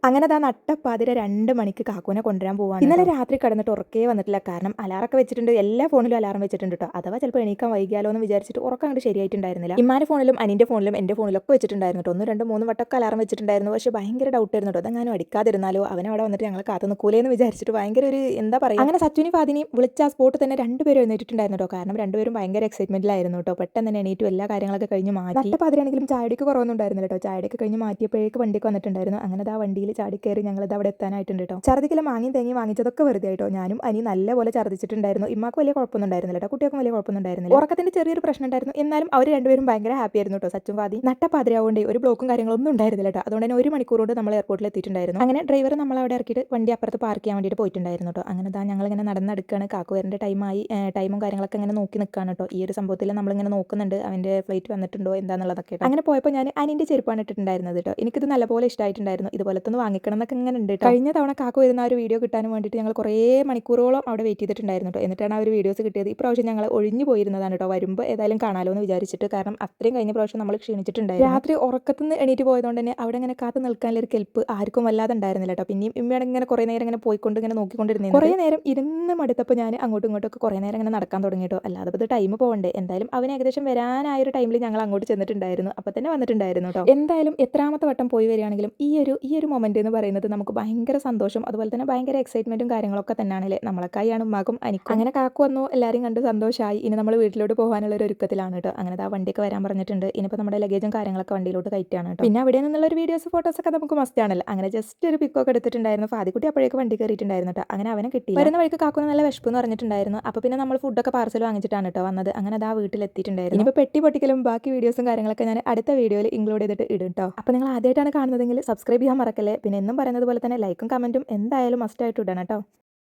അങ്ങനെ ദാ നട്ടപ്പാതിര 2 മണിക്ക് കാക്കൂനെ കൊണ്ടുവരാൻ പോവാണ്. ഇന്നലെ രാത്രി കിടന്നിട്ട് ഉറക്കേ വന്നിട്ടില്ല. കാരണം അലാറൊക്കെ വെച്ചിട്ടുണ്ട്. എല്ലാ ഫോണിലും അലാറം വെച്ചിട്ടുണ്ട് കേട്ടോ. അഥവാ ചിലപ്പോൾ എണീക്കാൻ വൈകിയാലോ എന്ന് വിചാരിച്ചിട്ട് ഉറക്കം അങ്ങോട്ട് ശരിയായിട്ടുണ്ടായിരുന്നില്ല. ഇമ്മാന്റെ ഫോണിലും അനിന്റെ ഫോണിലും എൻ്റെ ഫോണിലൊക്കെ വെച്ചിട്ടുണ്ടായിരുന്നു കേട്ടോ. 1, 2, 3 വട്ടമൊക്കെ അലാറം വെച്ചിട്ടുണ്ടായിരുന്നു. പക്ഷേ ഭയങ്കര ഡൗട്ട് ആയിരുന്നു കേട്ടോ. അതെങ്ങാനും അടിക്കാതിരുന്നാലോ, അവനവിടെ വന്നിട്ട് ഞങ്ങൾ കാത്തു നിൽക്കൂലേന്ന് വിചാരിച്ചിട്ട് ഭയങ്കര ഒരു എന്താ പറയുക. അങ്ങനെ സച്ചുവിനും ഫാദിനെയും വിളിച്ച ആ സ്പോട്ട് തന്നെ രണ്ടുപേരും എഴുന്നേറ്റിട്ടുണ്ടായിരുന്നു കേട്ടോ. കാരണം രണ്ടുപേരും ഭയങ്കര എക്സൈറ്റ്മെന്റിലായിരുന്നു കേട്ടോ. പെട്ടെന്ന് തന്നെ എണീറ്റും എല്ലാ കാര്യങ്ങളൊക്കെ കഴിഞ്ഞ് മാറ്റി. നട്ടപ്പാതിരാണെങ്കിലും ചായടിക്ക് കുറവൊന്നും ഉണ്ടായിരുന്നില്ല കേട്ടോ. ചായടിക്ക് കഴിഞ്ഞ് മാറ്റിയപ്പോഴേക്ക് വണ്ടിക്ക് വന്നിട്ടുണ്ടായിരുന്നു. അങ്ങനെ ആ വണ്ടിയിൽ ചാടി കയറി ഞങ്ങൾ അവിടെ എത്താനായിട്ടുണ്ട് കേട്ടോ. ഛർദിക്കലും മാങ്ങിയും തേങ്ങി വാങ്ങിച്ചതൊക്കെ വെറുതെ ആയിട്ടോ. ഞാനും അനി നല്ലപോലെ ഛർദിച്ചിട്ടുണ്ടായിരുന്നു. ഇമ്മാക്ക് വലിയ കുഴപ്പമൊന്നും ഉണ്ടായിരുന്നില്ല കേട്ടോ. കുട്ടികൾക്കും വലിയ കുഴപ്പമൊന്നും ഉണ്ടായിരുന്നില്ല. ഉറക്കത്തിന്റെ ചെറിയൊരു പ്രശ്നം ഉണ്ടായിരുന്നു. എന്നാലും അവർ രണ്ടുപേരും ഭയങ്കര ഹാപ്പി ആയിരുന്നു കേട്ടോ. സച്ചും ഫാദി നട്ടപ്പാതിരാവുകൊണ്ട് ഒരു ബ്ലോക്കും കാര്യങ്ങളൊന്നും ഉണ്ടായിരുന്നില്ല കേട്ടോ. അതുകൊണ്ട് തന്നെ 1 മണിക്കൂർ കൊണ്ട് നമ്മൾ എയർപോർട്ടിൽ എത്തിയിട്ടുണ്ടായിരുന്നു. അങ്ങനെ ഡ്രൈവർ നമ്മളെ അവിടെ ഇറക്കിയിട്ട് വണ്ടി അപ്പുറത്ത് പാർക്ക് ചെയ്യാൻ വേണ്ടിയിട്ട് പോയിട്ടുണ്ടായിരുന്നു കേട്ടോ. അങ്ങനെ ഞങ്ങൾ ഇങ്ങനെ നടന്നെടുക്കുകയാണ്. കാക്കു വരേണ്ട ടൈമായി. ടൈമും കാര്യങ്ങളൊക്കെ ഇങ്ങനെ നോക്കി നിൽക്കുകയാണ് കേട്ടോ. ഈ ഒരു സംഭവത്തിൽ നമ്മളിങ്ങനെ നോക്കുന്നുണ്ട് അവൻ്റെ ഫ്ലൈറ്റ് വന്നിട്ടുണ്ടോ എന്താണെന്നുള്ളതൊക്കെ. അങ്ങനെ പോയപ്പോൾ ഞാൻ അനിൻ്റെ ചെരുപ്പാണ് ഇട്ടിട്ടുണ്ടായിരുന്നത് കേട്ടോ. എനിക്കിത് നല്ലപോലെ ഇഷ്ടമായിട്ടുണ്ടായിരുന്നു. ഇതുപോലത്തെ ഒന്ന് വാങ്ങിക്കണം എന്നൊക്കെ ഇങ്ങനെ ഉണ്ട്. കഴിഞ്ഞ തവണ കാക്കു വരുന്ന ആ ഒരു വീഡിയോ കിട്ടാനും വേണ്ടിയിട്ട് ഞങ്ങൾ കുറേ മണിക്കൂറോളം അവിടെ വെയിറ്റ് ചെയ്തിട്ടുണ്ടായിരുന്നു കേട്ടോ. എന്നിട്ടാണ് ആ ഒരു വീഡിയോസ് കിട്ടിയത്. ഈ പ്രാവശ്യം ഞങ്ങൾ ഒഴിഞ്ഞു പോയിരുന്നതാണ് കേട്ടോ. വരുമ്പോൾ ഏതായാലും കാണാമല്ലോ എന്ന് വിചാരിച്ചിട്ട്. കാരണം അത്രയും കഴിഞ്ഞ പ്രാവശ്യം നമ്മൾ ക്ഷീണിച്ചിട്ടുണ്ടായിരുന്നു. രാത്രി ഉറക്കത്തിൽ നിന്ന് എണീറ്റ് പോയതുകൊണ്ട് തന്നെ അവിടെ ഇങ്ങനെ കാത്ത് നിൽക്കാനുള്ള ഒരു കെൽപ്പ് ആർക്കും വല്ലാതെ ഉണ്ടായിരുന്നില്ല കേട്ടോ. പിന്നെയും ഇമ്മയാണ് ഇങ്ങനെ കുറേ നേരം ഇങ്ങനെ പോയിക്കൊണ്ട് ഇങ്ങനെ നോക്കിക്കൊണ്ടിരുന്നത്. കുറേ നേരം ഇരുന്ന് മടുത്തപ്പോൾ ഞാൻ അങ്ങോട്ടും ഇങ്ങോട്ടൊക്കെ കുറേ നേരം ഇങ്ങനെ നടക്കാൻ തുടങ്ങി കേട്ടോ. അല്ലാതെ ഇത് ടൈം പോകണ്ടേ. എന്തായാലും അവന് ഏകദേശം വരാനായ ഒരു ടൈമിൽ ഞങ്ങൾ അങ്ങോട്ട് ചെന്നിട്ടുണ്ടായിരുന്നു. അപ്പോൾ തന്നെ വന്നിട്ടുണ്ടായിരുന്നു കേട്ടോ. എന്തായാലും എത്രാമത്തെ വട്ടം പോയി വരികയാണെങ്കിലും ഈ ഒരു മൊമെന്റ് എന്ന് പറയുന്നത് നമുക്ക് ഭയങ്കര സന്തോഷം, അതുപോലെ തന്നെ ഭയങ്കര എക്സൈറ്റ്മെന്റും കാര്യങ്ങളൊക്കെ തന്നെയാണല്ലേ. നമ്മളൊക്കെയാണ് ഉമ്മാക്കും അനിക്കും. അങ്ങനെ കാക്കു വന്നു, എല്ലാവരും കണ്ട് സന്തോഷമായി. ഇനി നമ്മൾ വീട്ടിലോട്ട് പോകാനുള്ള ഒരു ഒരുക്കത്തിലാണ് കേട്ടോ. അങ്ങനെ ആ വണ്ടിയൊക്കെ വരാൻ പറഞ്ഞിട്ടുണ്ട്. ഇനിയിപ്പോൾ നമ്മുടെ ലഗേജും കാര്യങ്ങളൊക്കെ വണ്ടിയിലോട്ട് കയറ്റാണ് കേട്ടോ. പിന്നെ അവിടെ നിന്നുള്ള ഒരു വീഡിയോസ് ഫോട്ടോസൊക്കെ നമുക്ക് മസ്റ്റ് ആണല്ലോ. അങ്ങനെ ജസ്റ്റ് ഒരു പിക്കൊക്കെ എടുത്തിട്ടുണ്ടായിരുന്നു. ഫാദിക്കുട്ടി അപ്പോഴേക്ക് വണ്ടി കയറിയിട്ടുണ്ടായിരുന്നു കേട്ടോ. അങ്ങനെ അവനെ കിട്ടി. വരുന്ന വഴിക്ക് കാക്കുന് നല്ല വിശപ്പ് എന്ന് പറഞ്ഞിട്ടുണ്ടായിരുന്നു. അപ്പോൾ പിന്നെ നമ്മൾ ഫുഡൊക്കെ പാർസൽ വാങ്ങിച്ചിട്ടാണ് കേട്ടോ വന്നത്. അങ്ങനെ ആ വീട്ടിലെത്തിയിട്ടുണ്ടായിരുന്നു. ഇനിയിപ്പോൾ പെട്ടി പൊട്ടിക്കലും ബാക്കി വീഡിയോസും കാര്യങ്ങളൊക്കെ ഞാൻ അടുത്ത വീഡിയോയിൽ ഇൻക്ലൂഡ് ചെയ്തിട്ട് ഇടും കേട്ടോ. അപ്പോൾ നിങ്ങൾ ആദ്യമായിട്ടാണ് കാണുന്നതെങ്കിൽ സബ്സ്ക്രൈബ് ചെയ്യാൻ മറക്കല്ലേ. പിന്നെ എന്നും പറയുന്നത് പോലെ തന്നെ ലൈക്കും കമന്റും എന്തായാലും മസ്റ്റ് ആയിട്ട് ഇടണം കേട്ടോ.